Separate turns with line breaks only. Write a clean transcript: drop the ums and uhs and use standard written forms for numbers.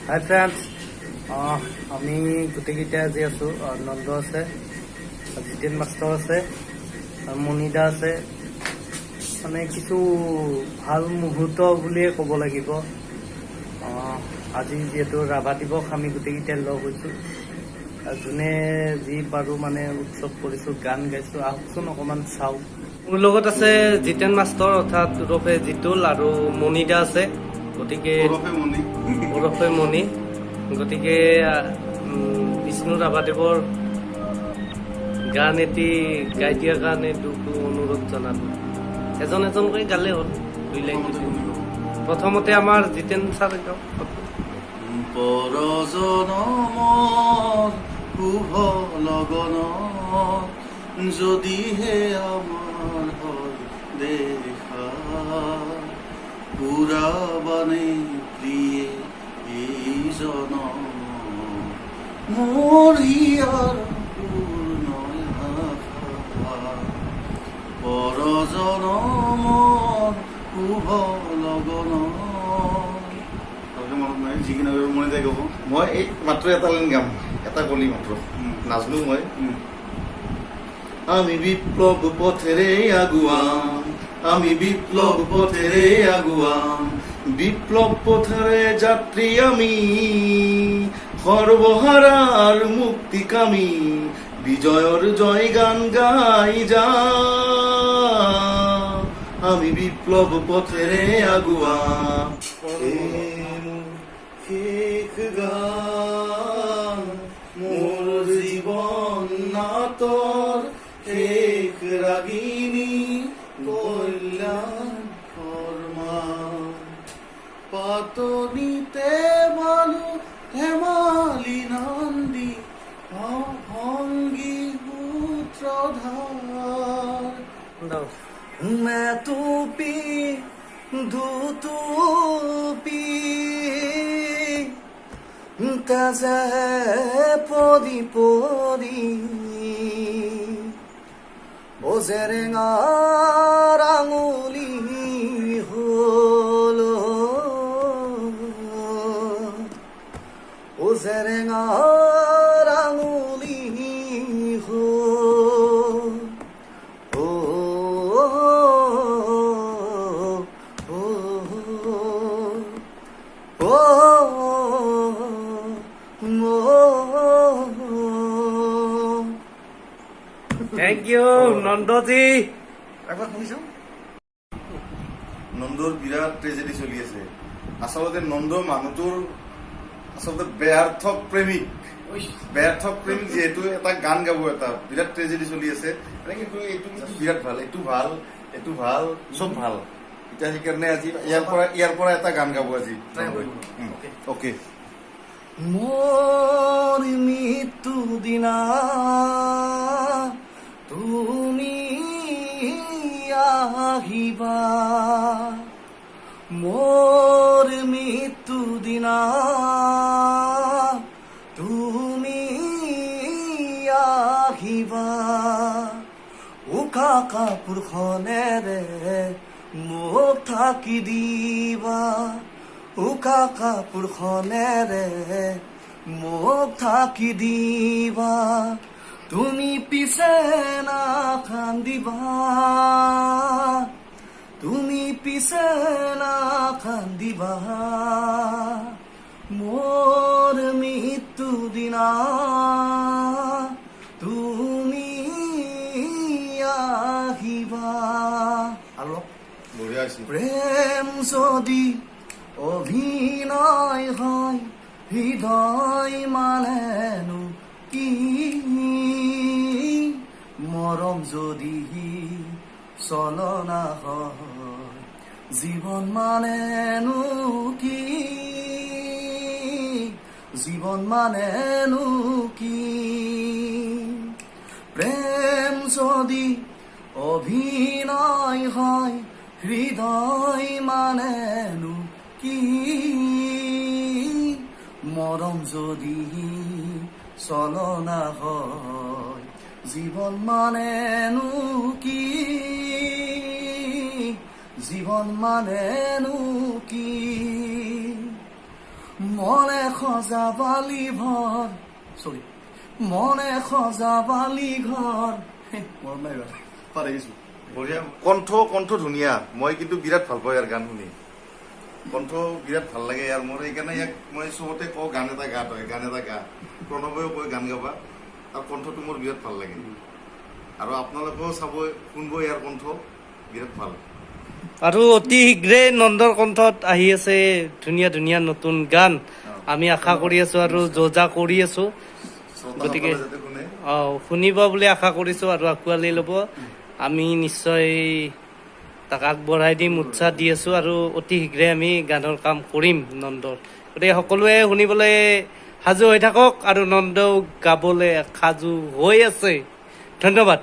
হাই friends, আমি গোটেইকেইটা আজি আছোঁ। নন্দ আছে, জিতেন মাষ্টৰ আছে, মণিদা আছে। মানে কিছু ভাল মুহূৰ্ত বুলিয়ে ক'ব লাগিব। আজি যিহেতু ৰাভা দিৱস, আমি গোটেইকেইটাই লগ হৈছোঁ। যোনে যি পাৰোঁ মানে উৎসৱ কৰিছোঁ, গান গাইছোঁ। আহকচোন অকণমান চাওঁ। মোৰ লগত আছে জিতেন মাষ্টৰ অৰ্থাৎ ওৰফে জিতুল, আৰু মণিদা আছে। গতিকে ওৰফে মণি। গতিকে বিষ্ণু ৰাভাদেৱৰ গান এটি গাই দিয়াৰ কাৰণে অনুৰোধ জনালোঁ। এজন এজনকৈ গালে হ'ল, দুই লাইন। প্ৰথমতে আমাৰ জিতেন ছাৰ গাওক।
পৰজনমৰ শুভ লগন যদিহে আমাৰ হয় দেখা, পুৰাবানে প্ৰিয়ে এইজন মোৰ হিয়াৰ পূৰ্ণ আশা। পৰজনমৰ শুভ লগন মনত নাই, যিখিনি মনে যায় গাব। মই এই মাত্ৰ এটা লাইন গাম, এটা কলি মাত্ৰ নাজনো মই। আমি বিপ্লৱ পথেৰে আগুৱাম, আমি বিপ্লৱ পথেৰে আগুৱাম, বিপ্লৱ পথেৰে যাত্ৰী আমি, সৰ্বহাৰাৰ মুক্তিকামী, বিজয়ৰ জয় গান গাই যাম। আমি বিপ্লৱ পথেৰে আগুৱাম। শেষ গান মোৰ জীৱন নাটৰ শেষ ৰাগিনী কল্যাণ শৰ্মা। পাতনিতে বালু ধেমালি নন্দী ভংগী সূত্ৰধাৰ। मैं टूपी ধুতুপি তাজা পদি পদি ও জেৰেঙাৰ আঙুলি হল, ও জেৰেঙাৰ আঙুলি হল।
Thank U Nandaji.
একবাৰ শুনিছো। নন্দৰ বিৰাট ট্ৰেজেডি চলি আছে। আচলতে নন্দ মানুহটোৰ আচলতে ব্যৰ্থ প্ৰেমিক যিহেতু এটা গান গাব, এটা বিৰাট ট্ৰেজেডি চলি আছে। কিন্তু এইটো বিৰাট ভাল, এইটো ভাল, এইটো ভাল, চব ভাল। এতিয়া সেইকাৰণে আজি ইয়াৰ পৰা এটা গান গাব আজি। অকে।
মোৰ মৃত্যু দিনা তুমি আহিবা, মোৰ মৃত্যু দিনা তুমি আহিবা। উকা কাপোৰখনেৰে মোক ঢাকি দিবা, উকা কাপোৰখনেৰে মোক ঢাকি দিবা। তুমি পিছে নাকান্দিবা, তুমি পিছে নাকান্দিবা। মোৰ মৃত্যু দিনা তুমি আহিবা। আৰু প্ৰেম যদি অভিনয় হয়, হৃদয় মানেনো কি, মৰম যদি চলনা হয়, জীৱন মানেনো কি, জীৱন মানেনো কি। প্ৰেম যদি অভিনয় হয়, হৃদয় মানেনো কি, মৰম যদি চলনা হয়, জীৱন মানেনো কি, জীৱন মানেনো কি।
মনে সজাবালি ভৰ চৰি মনে সজাবালি ঘৰ মনত নাই বাৰু পাহৰি গৈছো
বঢ়িয়া কণ্ঠ ধুনীয়া মই কিন্তু বিৰাট ভাল পাওঁ ইয়াৰ গান শুনি কণ্ঠ বিৰাট ভাল লাগে ইয়াৰ মোৰ সেইকাৰণে ইয়াক মই চবতে কওঁ গান এটা গা তই গান এটা গা প্ৰণৱেও কয় গান গাবা তাৰ কণ্ঠটো মোৰ বিৰাট ভাল লাগে আৰু আপোনালোকেও চাব শুনব ইয়াৰ কণ্ঠ বিৰাট ভাল
আৰু অতি শীঘ্ৰে নন্দৰ কণ্ঠত আহি আছে ধুনীয়া ধুনীয়া নতুন গান আমি আশা কৰি আছো আৰু যোজা কৰি আছো গতিকে
শ্ৰোতাসকলে যাতে শুনে
শুনিব বুলি আশা কৰিছো আৰু আঁকোৱালি ল'ব আমি নিশ্চয় তাক আগবঢ়াই দিম উৎসাহ দি আছো আৰু অতি শীঘ্ৰে আমি গানৰ কাম কৰিম নন্দৰ গতিকে সকলোৱে শুনিবলৈ সাজু হৈ থাকক আৰু নন্দও গাবলৈ সাজু হৈ আছে ধন্যবাদ